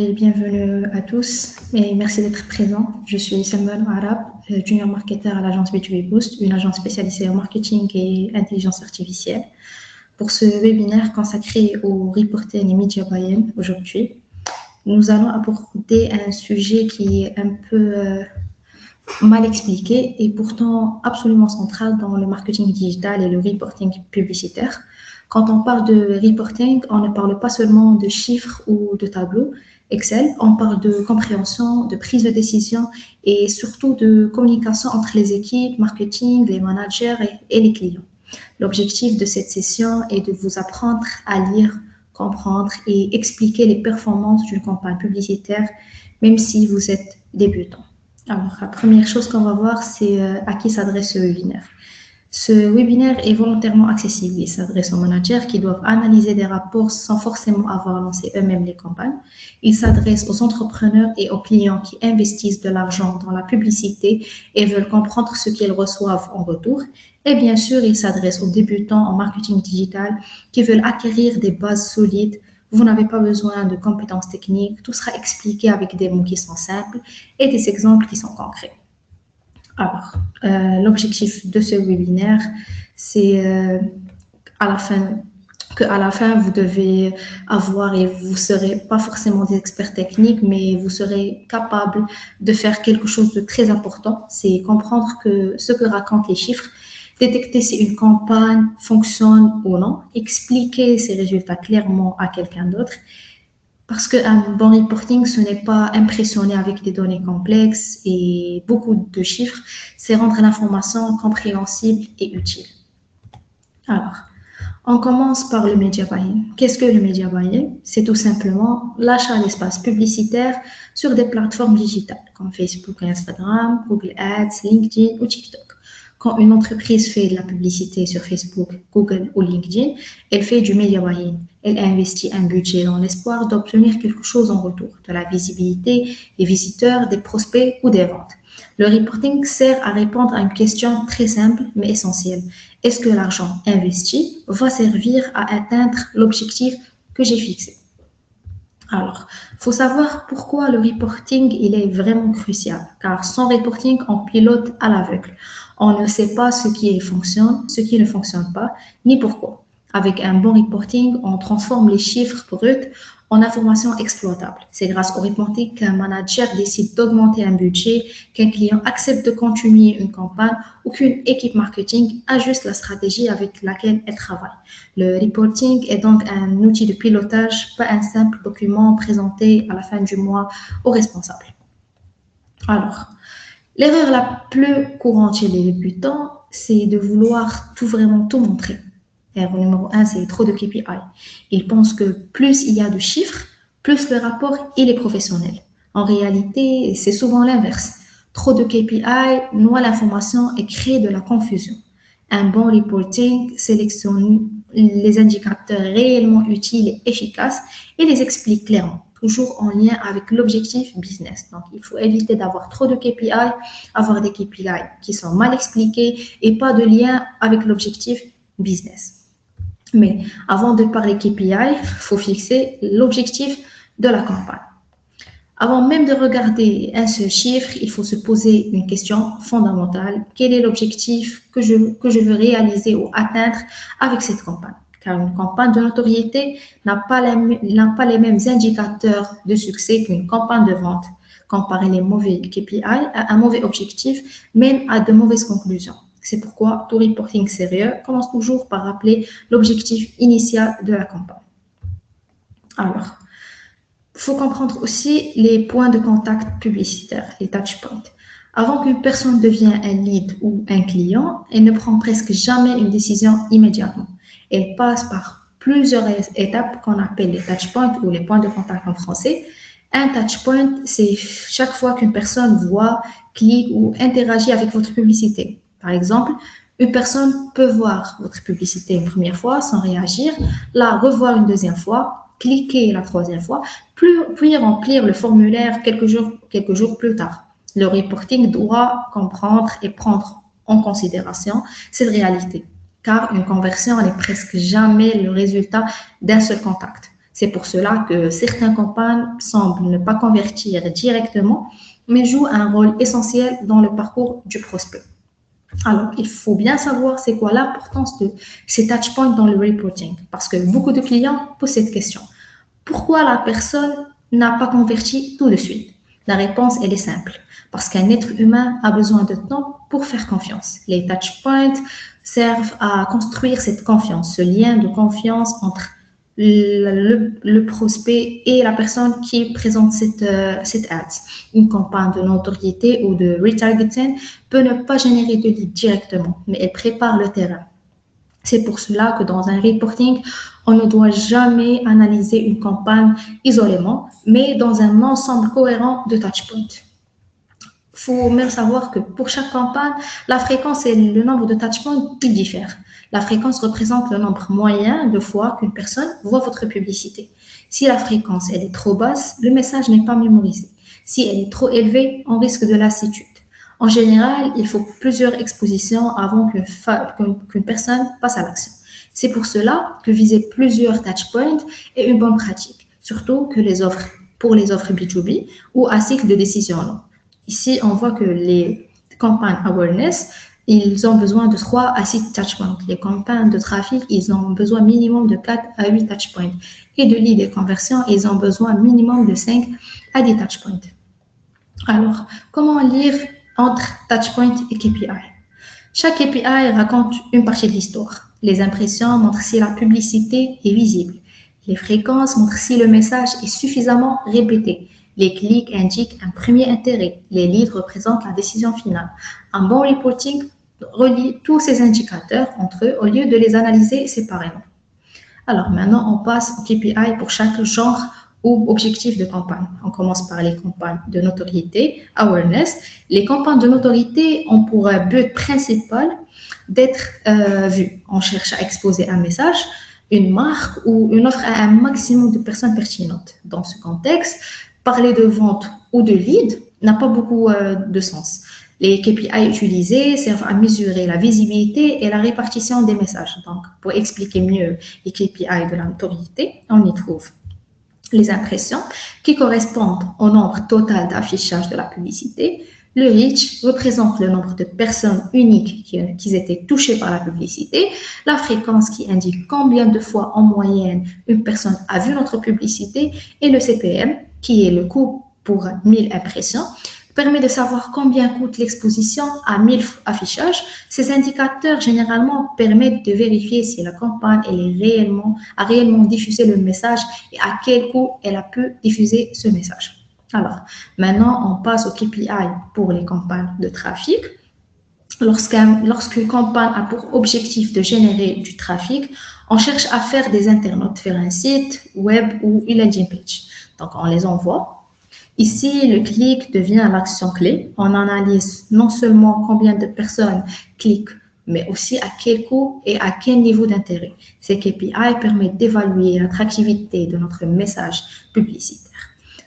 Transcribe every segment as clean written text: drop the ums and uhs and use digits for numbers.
Et bienvenue à tous et merci d'être présents. Je suis Salman Arab, junior marketeur à l'agence B2B Boost, une agence spécialisée en marketing et intelligence artificielle. Pour ce webinaire consacré au reporting et media buying aujourd'hui, nous allons aborder un sujet qui est un peu mal expliqué et pourtant absolument central dans le marketing digital et le reporting publicitaire. Quand on parle de reporting, on ne parle pas seulement de chiffres ou de tableaux Excel, on parle de compréhension, de prise de décision et surtout de communication entre les équipes, marketing, les managers et les clients. L'objectif de cette session est de vous apprendre à lire, comprendre et expliquer les performances d'une campagne publicitaire, même si vous êtes débutant. Alors, la première chose qu'on va voir, c'est à qui s'adresse ce webinaire. Ce webinaire est volontairement accessible. Il s'adresse aux managers qui doivent analyser des rapports sans forcément avoir lancé eux-mêmes les campagnes. Il s'adresse aux entrepreneurs et aux clients qui investissent de l'argent dans la publicité et veulent comprendre ce qu'ils reçoivent en retour. Et bien sûr, il s'adresse aux débutants en marketing digital qui veulent acquérir des bases solides. Vous n'avez pas besoin de compétences techniques. Tout sera expliqué avec des mots qui sont simples et des exemples qui sont concrets. Alors, l'objectif de ce webinaire, c'est qu'à la fin, vous devez avoir, et vous ne serez pas forcément des experts techniques, mais vous serez capable de faire quelque chose de très important, c'est comprendre ce que racontent les chiffres, détecter si une campagne fonctionne ou non, expliquer ces résultats clairement à quelqu'un d'autre. Parce qu'un bon reporting, ce n'est pas impressionner avec des données complexes et beaucoup de chiffres, c'est rendre l'information compréhensible et utile. Alors, on commence par le media buying. Qu'est-ce que le media buying? C'est tout simplement l'achat d'espace publicitaire sur des plateformes digitales comme Facebook et Instagram, Google Ads, LinkedIn ou TikTok. Quand une entreprise fait de la publicité sur Facebook, Google ou LinkedIn, elle fait du media buying. Elle investit un budget dans l'espoir d'obtenir quelque chose en retour, de la visibilité, des visiteurs, des prospects ou des ventes. Le reporting sert à répondre à une question très simple mais essentielle. Est-ce que l'argent investi va servir à atteindre l'objectif que j'ai fixé? Alors, il faut savoir pourquoi le reporting il est vraiment crucial, car sans reporting, on pilote à l'aveugle. On ne sait pas ce qui fonctionne, ce qui ne fonctionne pas, ni pourquoi. Avec un bon reporting, on transforme les chiffres bruts en informations exploitables. C'est grâce au reporting qu'un manager décide d'augmenter un budget, qu'un client accepte de continuer une campagne ou qu'une équipe marketing ajuste la stratégie avec laquelle elle travaille. Le reporting est donc un outil de pilotage, pas un simple document présenté à la fin du mois aux responsables. Alors, l'erreur la plus courante chez les débutants, c'est de vouloir vraiment tout montrer. Erreur numéro 1, c'est trop de KPI. Ils pensent que plus il y a de chiffres, plus le rapport il est professionnel. En réalité, c'est souvent l'inverse. Trop de KPI noie l'information et crée de la confusion. Un bon reporting sélectionne les indicateurs réellement utiles et efficaces et les explique clairement, toujours en lien avec l'objectif business. Donc, il faut éviter d'avoir trop de KPI, avoir des KPI qui sont mal expliqués et pas de lien avec l'objectif business. Mais avant de parler KPI, il faut fixer l'objectif de la campagne. Avant même de regarder un seul chiffre, il faut se poser une question fondamentale. Quel est l'objectif que je veux réaliser ou atteindre avec cette campagne? Car une campagne de notoriété n'a pas les mêmes indicateurs de succès qu'une campagne de vente. Comparer les mauvais KPI à un mauvais objectif mène à de mauvaises conclusions. C'est pourquoi tout reporting sérieux commence toujours par rappeler l'objectif initial de la campagne. Alors, il faut comprendre aussi les points de contact publicitaires, les touchpoints. Avant qu'une personne devienne un lead ou un client, elle ne prend presque jamais une décision immédiatement. Elle passe par plusieurs étapes qu'on appelle les touchpoints ou les points de contact en français. Un touchpoint, c'est chaque fois qu'une personne voit, clique ou interagit avec votre publicité. Par exemple, une personne peut voir votre publicité une première fois sans réagir, la revoir une deuxième fois, cliquer la troisième fois, puis remplir le formulaire quelques jours plus tard. Le reporting doit comprendre et prendre en considération cette réalité, car une conversion n'est presque jamais le résultat d'un seul contact. C'est pour cela que certaines campagnes semblent ne pas convertir directement, mais jouent un rôle essentiel dans le parcours du prospect. Alors, il faut bien savoir c'est quoi l'importance de ces touchpoints dans le reporting, parce que beaucoup de clients posent cette question. Pourquoi la personne n'a pas converti tout de suite? La réponse, elle est simple. Parce qu'un être humain a besoin de temps pour faire confiance. Les touchpoints servent à construire cette confiance, ce lien de confiance entre le prospect et la personne qui présente cette ad. Une campagne de notoriété ou de retargeting peut ne pas générer de leads directement, mais elle prépare le terrain. C'est pour cela que dans un reporting, on ne doit jamais analyser une campagne isolément, mais dans un ensemble cohérent de touchpoints. Il faut même savoir que pour chaque campagne, la fréquence et le nombre de touchpoints diffèrent. La fréquence représente le nombre moyen de fois qu'une personne voit votre publicité. Si la fréquence elle est trop basse, le message n'est pas mémorisé. Si elle est trop élevée, on risque de lassitude. En général, il faut plusieurs expositions avant qu'une personne passe à l'action. C'est pour cela que viser plusieurs touchpoints est une bonne pratique, surtout que pour les offres B2B ou à cycle de décision long. Ici, on voit que les campagnes awareness, ils ont besoin de 3 à 6 touchpoints. Les campagnes de trafic, ils ont besoin minimum de 4 à 8 touchpoints. Et de lead et conversion, ils ont besoin minimum de 5 à 10 touchpoints. Alors, comment lire entre touchpoint et KPI? Chaque KPI raconte une partie de l'histoire. Les impressions montrent si la publicité est visible. Les fréquences montrent si le message est suffisamment répété. Les clics indiquent un premier intérêt. Les leads représentent la décision finale. Un bon reporting relie tous ces indicateurs entre eux au lieu de les analyser séparément. Alors maintenant, on passe au KPI pour chaque genre ou objectif de campagne. On commence par les campagnes de notoriété, awareness. Les campagnes de notoriété ont pour but principal d'être vues. On cherche à exposer un message, une marque ou une offre à un maximum de personnes pertinentes. Dans ce contexte, parler de vente ou de lead n'a pas beaucoup de sens. Les KPI utilisés servent à mesurer la visibilité et la répartition des messages. Donc, pour expliquer mieux les KPI de la notoriété, on y trouve les impressions qui correspondent au nombre total d'affichage de la publicité. Le reach représente le nombre de personnes uniques qui étaient touchées par la publicité. La fréquence qui indique combien de fois en moyenne une personne a vu notre publicité. Et le CPM, qui est le coût pour 1000 impressions, permet de savoir combien coûte l'exposition à 1000 affichages. Ces indicateurs, généralement, permettent de vérifier si la campagne a réellement diffusé le message et à quel coût elle a pu diffuser ce message. Alors, maintenant, on passe au KPI pour les campagnes de trafic. Lorsqu'une campagne a pour objectif de générer du trafic, on cherche à faire des internautes vers un site web ou une landing page. Donc, on les envoie. Ici, le clic devient l'action clé. On analyse non seulement combien de personnes cliquent, mais aussi à quel coût et à quel niveau d'intérêt. Ces KPI permettent d'évaluer l'attractivité de notre message publicitaire.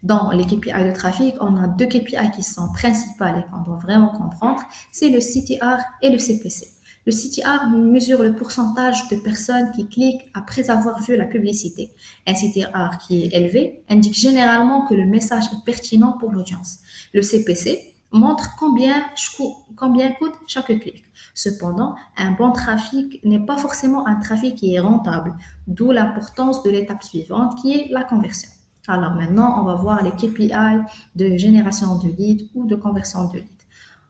Dans les KPI de trafic, on a 2 KPI qui sont principales et qu'on doit vraiment comprendre. C'est le CTR et le CPC. Le CTR mesure le pourcentage de personnes qui cliquent après avoir vu la publicité. Un CTR qui est élevé indique généralement que le message est pertinent pour l'audience. Le CPC montre combien coûte chaque clic. Cependant, un bon trafic n'est pas forcément un trafic qui est rentable, d'où l'importance de l'étape suivante qui est la conversion. Alors maintenant, on va voir les KPI de génération de leads ou de conversion de leads.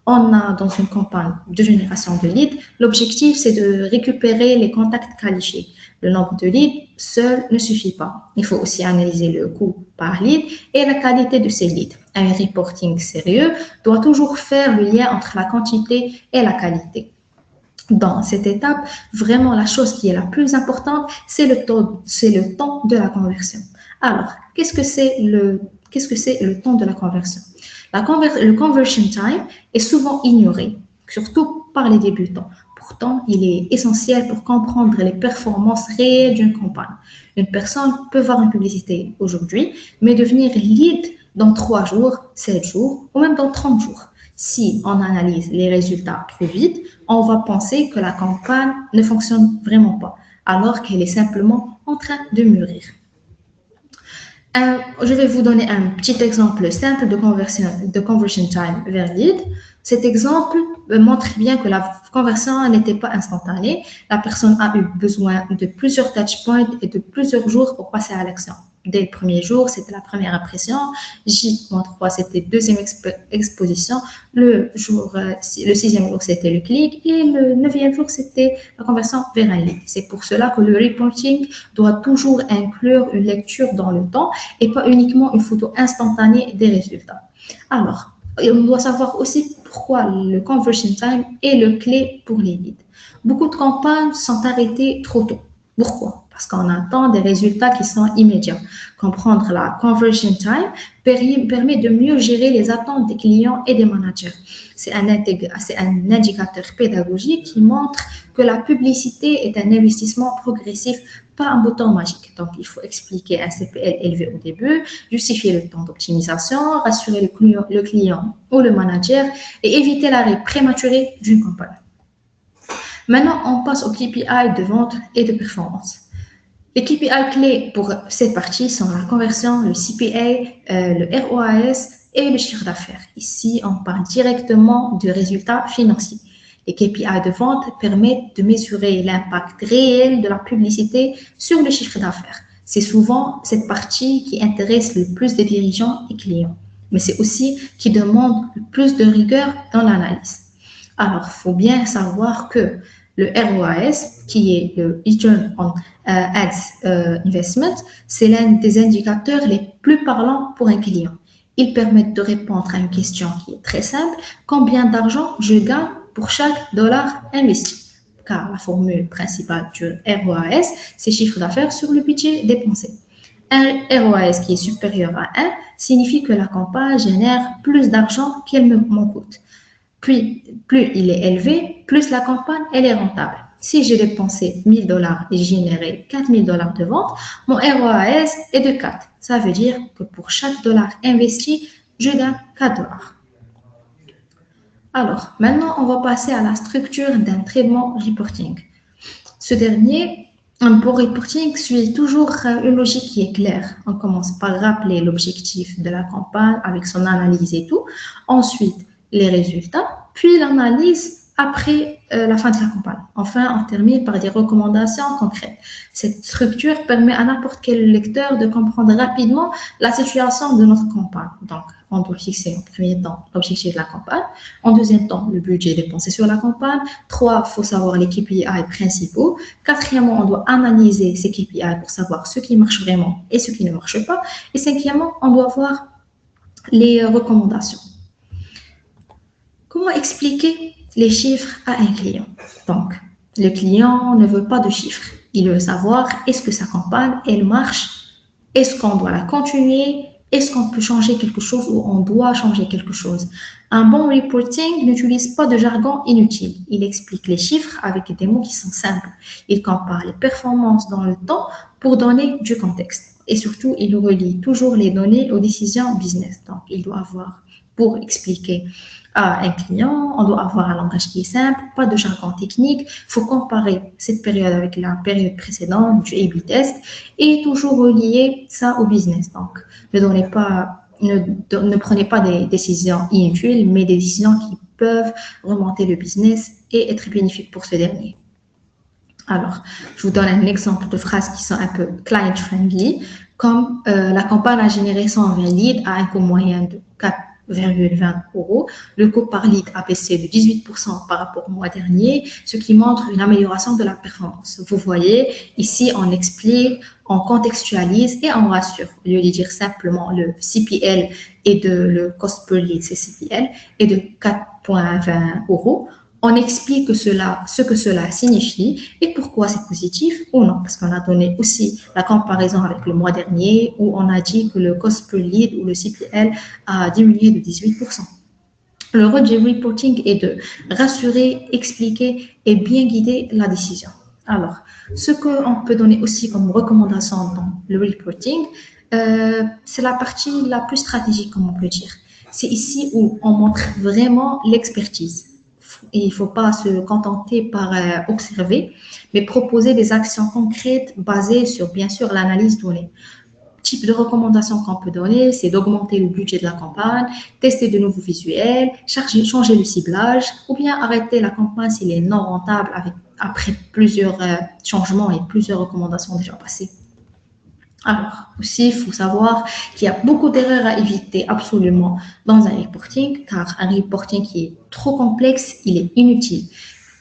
On a dans une campagne de génération de leads, l'objectif c'est de récupérer les contacts qualifiés. Le nombre de leads seul ne suffit pas. Il faut aussi analyser le coût par lead et la qualité de ces leads. Un reporting sérieux doit toujours faire le lien entre la quantité et la qualité. Dans cette étape, vraiment la chose qui est la plus importante, c'est le temps de la conversion. Alors, qu'est-ce que c'est le temps de la conversion? Le conversion time est souvent ignoré, surtout par les débutants. Pourtant, il est essentiel pour comprendre les performances réelles d'une campagne. Une personne peut voir une publicité aujourd'hui, mais devenir lead dans 3 jours, 7 jours ou même dans 30 jours. Si on analyse les résultats trop vite, on va penser que la campagne ne fonctionne vraiment pas, alors qu'elle est simplement en train de mûrir. Je vais vous donner un petit exemple simple de conversion time vers lead. Cet exemple montre bien que la conversion n'était pas instantanée. La personne a eu besoin de plusieurs touchpoints et de plusieurs jours pour passer à l'action. Dès le premier jour, c'était la première impression. J-3, c'était deuxième exposition. Le sixième jour, c'était le clic. Et le neuvième jour, c'était la conversion vers un lead. C'est pour cela que le reporting doit toujours inclure une lecture dans le temps et pas uniquement une photo instantanée des résultats. Alors, on doit savoir aussi pourquoi le conversion time est le clé pour les leads. Beaucoup de campagnes sont arrêtées trop tôt. Pourquoi? Parce qu'on attend des résultats qui sont immédiats. Comprendre la conversion time permet de mieux gérer les attentes des clients et des managers. C'est un indicateur pédagogique qui montre que la publicité est un investissement progressif, pas un bouton magique. Donc, il faut expliquer un CPL élevé au début, justifier le temps d'optimisation, rassurer le client ou le manager et éviter l'arrêt prématuré d'une campagne. Maintenant, on passe aux KPI de vente et de performance. Les KPI clés pour cette partie sont la conversion, le CPA, le ROAS et le chiffre d'affaires. Ici, on parle directement de résultats financiers. Les KPI de vente permettent de mesurer l'impact réel de la publicité sur le chiffre d'affaires. C'est souvent cette partie qui intéresse le plus de dirigeants et clients, mais c'est aussi qui demande le plus de rigueur dans l'analyse. Alors, il faut bien savoir que le ROAS, qui est le Return on Ads Investment, c'est l'un des indicateurs les plus parlants pour un client. Ils permettent de répondre à une question qui est très simple. Combien d'argent je gagne pour chaque dollar investi? Car la formule principale du ROAS, c'est chiffre d'affaires sur le budget dépensé. Un ROAS qui est supérieur à 1 signifie que la campagne génère plus d'argent qu'elle m'en coûte. Puis, plus il est élevé, plus la campagne elle est rentable. Si j'ai dépensé 1 000 $ et généré 4 000 $ de vente, mon ROAS est de 4. Ça veut dire que pour chaque dollar investi, je gagne 4 $. Alors, maintenant, on va passer à la structure d'un très bon reporting. Ce dernier, un bon reporting suit toujours une logique qui est claire. On commence par rappeler l'objectif de la campagne avec son analyse et tout. Ensuite, les résultats, puis l'analyse après la fin de la campagne. Enfin, on termine par des recommandations concrètes. Cette structure permet à n'importe quel lecteur de comprendre rapidement la situation de notre campagne. Donc, on doit fixer en premier temps l'objectif de la campagne. En deuxième temps, le budget dépensé sur la campagne. 3, il faut savoir les KPI principaux. Quatrièmement, on doit analyser ces KPI pour savoir ce qui marche vraiment et ce qui ne marche pas. Et cinquièmement, on doit voir les recommandations. Comment expliquer les chiffres à un client? Donc, le client ne veut pas de chiffres. Il veut savoir est-ce que sa campagne, elle marche? Est-ce qu'on doit la continuer? Est-ce qu'on peut changer quelque chose ou on doit changer quelque chose? Un bon reporting n'utilise pas de jargon inutile. Il explique les chiffres avec des mots qui sont simples. Il compare les performances dans le temps pour donner du contexte. Et surtout, il relie toujours les données aux décisions business. Donc, il doit avoir, pour expliquer à un client, on doit avoir un langage qui est simple, pas de jargon technique. Il faut comparer cette période avec la période précédente du A/B test et toujours relier ça au business. Donc, ne prenez pas des décisions inutiles, mais des décisions qui peuvent remonter le business et être bénéfiques pour ce dernier. Alors, je vous donne un exemple de phrases qui sont un peu client-friendly, comme la campagne a généré 120 leads à un coût moyen de 4,20 €. Le coût par lead a baissé de 18% par rapport au mois dernier, ce qui montre une amélioration de la performance. Vous voyez, ici, on explique, on contextualise et on rassure. Au lieu de dire simplement le CPL et le cost per lead, c'est CPL, et de 4,20 €, on explique ce que cela signifie et pourquoi c'est positif ou non. Parce qu'on a donné aussi la comparaison avec le mois dernier où on a dit que le cost per lead ou le CPL a diminué de 18%. Le rôle du reporting est de rassurer, expliquer et bien guider la décision. Alors, ce qu'on peut donner aussi comme recommandation dans le reporting, c'est la partie la plus stratégique, comme on peut dire. C'est ici où on montre vraiment l'expertise. Et il ne faut pas se contenter par observer, mais proposer des actions concrètes basées sur, bien sûr, l'analyse donnée. types de recommandations qu'on peut donner, c'est d'augmenter le budget de la campagne, tester de nouveaux visuels, changer le ciblage, ou bien arrêter la campagne s'il est non rentable après plusieurs changements et plusieurs recommandations déjà passées. Alors, aussi, il faut savoir qu'il y a beaucoup d'erreurs à éviter absolument dans un reporting, car un reporting qui est trop complexe, il est inutile.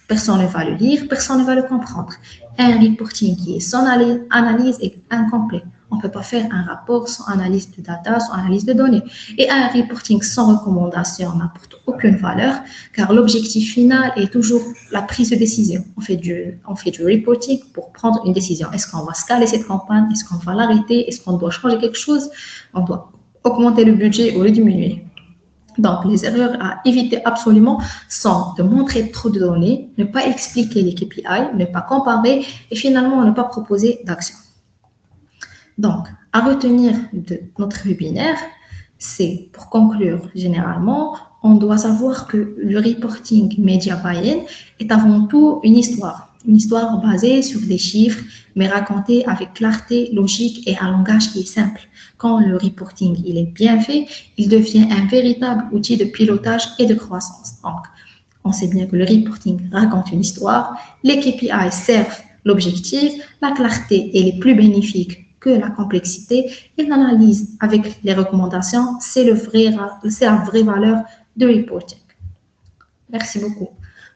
Personne ne va le lire, personne ne va le comprendre. Un reporting qui est sans analyse est incomplet. On ne peut pas faire un rapport sans analyse de data, sans analyse de données. Et un reporting sans recommandation n'apporte aucune valeur, car l'objectif final est toujours la prise de décision. On fait du reporting pour prendre une décision. Est-ce qu'on va scaler cette campagne? Est-ce qu'on va l'arrêter? Est-ce qu'on doit changer quelque chose? On doit augmenter le budget ou le diminuer. Donc, les erreurs à éviter absolument sont de montrer trop de données, ne pas expliquer les KPI, ne pas comparer et finalement ne pas proposer d'action. Donc, à retenir de notre webinaire, c'est pour conclure généralement, on doit savoir que le reporting media buy-in est avant tout une histoire basée sur des chiffres, mais racontée avec clarté, logique et un langage qui est simple. Quand le reporting il est bien fait, il devient un véritable outil de pilotage et de croissance. Donc, on sait bien que le reporting raconte une histoire, les KPI servent l'objectif, la clarté elle est plus bénéfique que la complexité et l'analyse avec les recommandations, c'est la vraie valeur de reporting. Merci beaucoup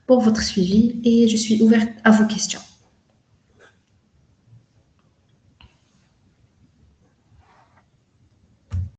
pour votre suivi et je suis ouverte à vos questions.